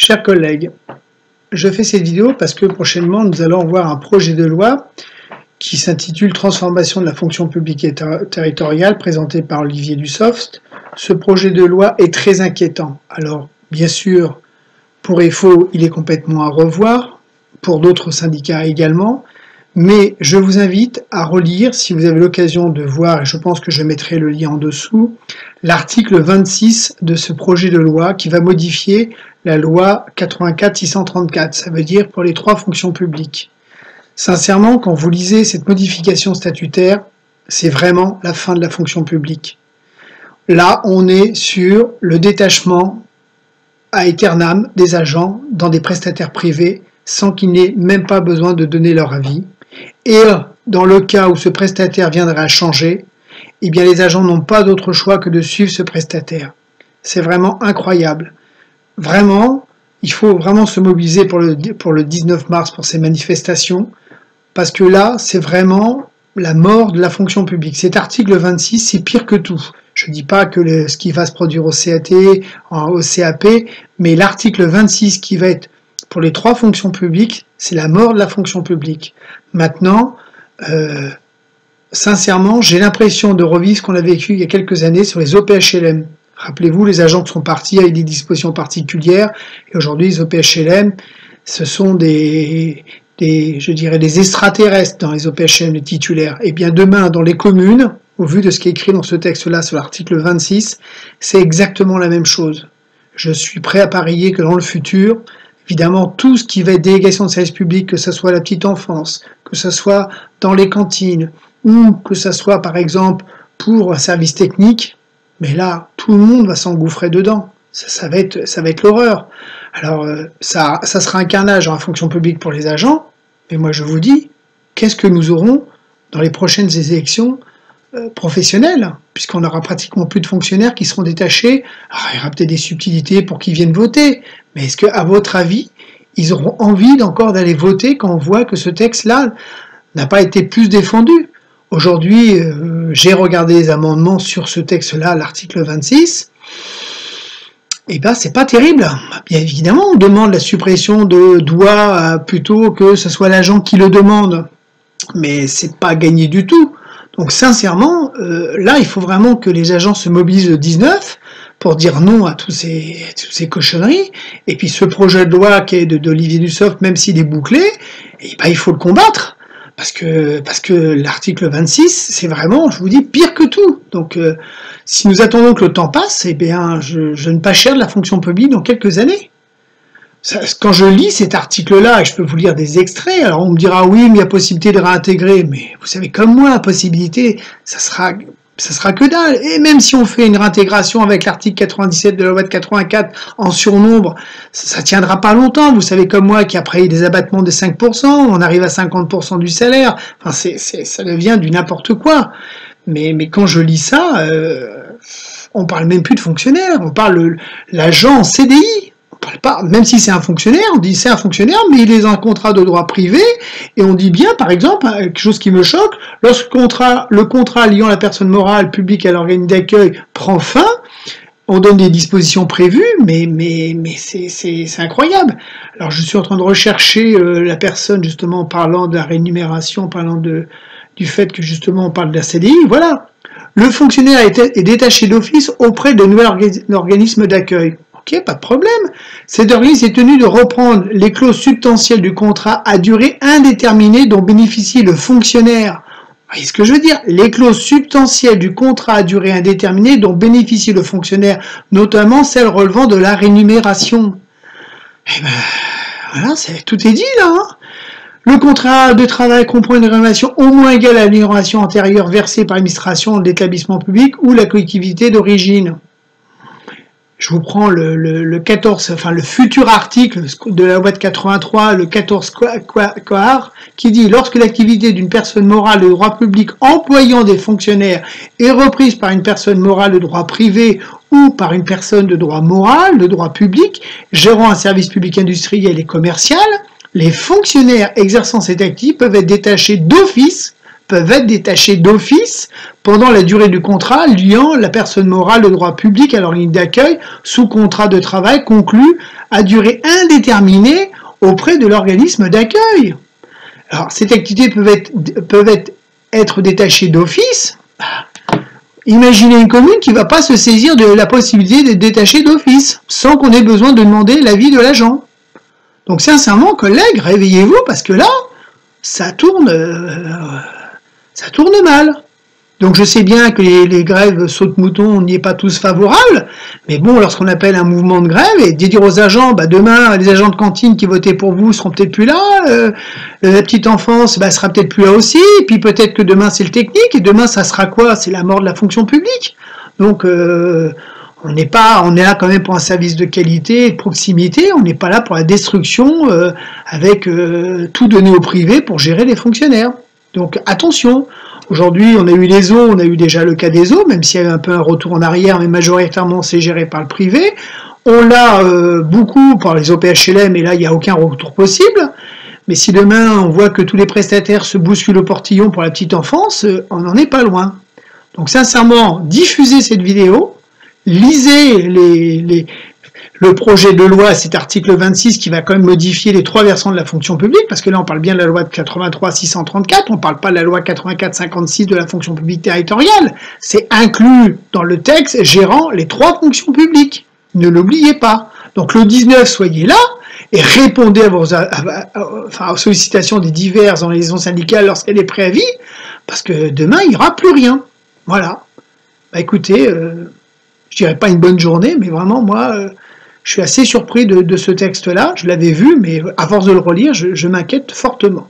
Chers collègues, je fais cette vidéo parce que prochainement nous allons voir un projet de loi qui s'intitule Transformation de la fonction publique et territoriale présenté par Olivier Dussopt. Ce projet de loi est très inquiétant. Alors bien sûr, pour EFO, il est complètement à revoir, pour d'autres syndicats également, mais je vous invite à relire, si vous avez l'occasion de voir, et je pense que je mettrai le lien en dessous, l'article 26 de ce projet de loi qui va modifier la loi 84-634, ça veut dire pour les 3 fonctions publiques. Sincèrement, quand vous lisez cette modification statutaire, c'est vraiment la fin de la fonction publique. Là, on est sur le détachement à aeternam des agents dans des prestataires privés sans qu'ils n'aient même pas besoin de donner leur avis. Et dans le cas où ce prestataire viendrait à changer, eh bien les agents n'ont pas d'autre choix que de suivre ce prestataire. C'est vraiment incroyable. Vraiment, il faut vraiment se mobiliser pour le 19 mars pour ces manifestations, parce que là, c'est vraiment la mort de la fonction publique. Cet article 26, c'est pire que tout. Je ne dis pas que ce qui va se produire au CAT, au CAP, mais l'article 26 qui va être pour les 3 fonctions publiques, c'est la mort de la fonction publique. Maintenant, sincèrement, j'ai l'impression de revivre ce qu'on a vécu il y a quelques années sur les OPHLM. Rappelez-vous, les agents qui sont partis avec des dispositions particulières, et aujourd'hui, les OPHLM, ce sont des extraterrestres dans les OPHLM, les titulaires. Et bien demain, dans les communes, au vu de ce qui est écrit dans ce texte-là, sur l'article 26, c'est exactement la même chose. Je suis prêt à parier que dans le futur, évidemment, tout ce qui va être délégation de service public, que ce soit la petite enfance, que ce soit dans les cantines, ou que ce soit, par exemple, pour un service technique, mais là, tout le monde va s'engouffrer dedans. Ça va être l'horreur. Alors, ça sera un carnage en fonction publique pour les agents, mais moi je vous dis, qu'est-ce que nous aurons dans les prochaines élections professionnelles, puisqu'on aura pratiquement plus de fonctionnaires qui seront détachés. Alors, il y aura peut-être des subtilités pour qu'ils viennent voter, mais est-ce qu'à votre avis, ils auront envie encore d'aller voter quand on voit que ce texte-là n'a pas été plus défendu? Aujourd'hui, j'ai regardé les amendements sur ce texte-là, l'article 26, et ben c'est pas terrible. Bien évidemment, on demande la suppression de doigts plutôt que ce soit l'agent qui le demande, mais c'est pas gagné du tout. Donc sincèrement, là, il faut vraiment que les agents se mobilisent le 19 pour dire non à toutes ces cochonneries. Et puis ce projet de loi qui est d'Olivier Dussopt, même s'il est bouclé, et ben, il faut le combattre. Parce que l'article 26, c'est vraiment, je vous dis, pire que tout. Donc, si nous attendons que le temps passe, eh bien, je ne pas cher de la fonction publique dans quelques années. Quand je lis cet article-là, et je peux vous lire des extraits, alors on me dira, oui, mais il y a possibilité de réintégrer. Mais vous savez, comme moi, la possibilité, ça sera que dalle. Et même si on fait une réintégration avec l'article 97 de la loi de 84 en surnombre, ça tiendra pas longtemps. Vous savez comme moi qu'après des abattements de 5%, on arrive à 50% du salaire. Enfin, ça devient du n'importe quoi. Mais quand je lis ça, on parle même plus de fonctionnaire. On parle l'agent en CDI. On parle pas, même si c'est un fonctionnaire, on dit c'est un fonctionnaire, mais il est un contrat de droit privé, et on dit bien, par exemple, quelque chose qui me choque, lorsque le contrat liant la personne morale publique à l'organisme d'accueil prend fin, on donne des dispositions prévues, mais c'est incroyable. Alors je suis en train de rechercher la personne, justement, en parlant de la rémunération, en parlant du fait que, justement, on parle de la CDI, voilà. Le fonctionnaire est détaché d'office auprès de nouvel organisme d'accueil. Ok, pas de problème. Cet organisme est tenu de reprendre les clauses substantielles du contrat à durée indéterminée dont bénéficie le fonctionnaire. Vous voyez ce que je veux dire? Les clauses substantielles du contrat à durée indéterminée dont bénéficie le fonctionnaire, notamment celles relevant de la rémunération. Eh ben, voilà, tout est dit là. Hein. Le contrat de travail comprend une rémunération au moins égale à la rémunération antérieure versée par l'administration de l'établissement public ou la collectivité d'origine. Je vous prends le 14, enfin le futur article de la loi de 83, le 14 quart, qui dit lorsque l'activité d'une personne morale de droit public employant des fonctionnaires est reprise par une personne morale de droit privé ou par une personne de droit moral, de droit public, gérant un service public industriel et commercial, les fonctionnaires exerçant cette activité peuvent être détachés d'office peuvent être détachés d'office pendant la durée du contrat liant la personne morale de droit public à l'organisme d'accueil sous contrat de travail conclu à durée indéterminée auprès de l'organisme d'accueil. Alors, ces activités peuvent être détachées d'office. Imaginez une commune qui ne va pas se saisir de la possibilité d'être détachée d'office, sans qu'on ait besoin de demander l'avis de l'agent. Donc sincèrement, collègues, réveillez-vous, parce que là, ça tourne mal. Donc je sais bien que les grèves saute-mouton, on n'y est pas tous favorables, mais bon, lorsqu'on appelle un mouvement de grève, et de dire aux agents, demain, les agents de cantine qui votaient pour vous seront peut-être plus là, la petite enfance sera peut-être plus là aussi, et puis peut-être que demain c'est le technique, et demain ça sera quoi? C'est la mort de la fonction publique. Donc on est là quand même pour un service de qualité et de proximité, on n'est pas là pour la destruction avec tout donné au privé pour gérer les fonctionnaires. Donc attention. Aujourd'hui, on a eu les eaux, on a eu déjà le cas des eaux, même s'il y a eu un peu un retour en arrière, mais majoritairement c'est géré par le privé. On l'a beaucoup par les OPHLM, et là il n'y a aucun retour possible. Mais si demain on voit que tous les prestataires se bousculent au portillon pour la petite enfance, on n'en est pas loin. Donc sincèrement, diffusez cette vidéo, lisez le projet de loi, cet article 26 qui va quand même modifier les 3 versants de la fonction publique, parce que là on parle bien de la loi de 83-634, on ne parle pas de la loi 84-56 de la fonction publique territoriale, c'est inclus dans le texte gérant les 3 fonctions publiques, ne l'oubliez pas. Donc le 19, soyez là, et répondez aux sollicitations des diverses organisations syndicales lorsqu'elle est préavis, parce que demain il n'y aura plus rien. Voilà. Écoutez, je dirais pas une bonne journée, mais vraiment moi... je suis assez surpris de ce texte-là, je l'avais vu, mais à force de le relire, je m'inquiète fortement.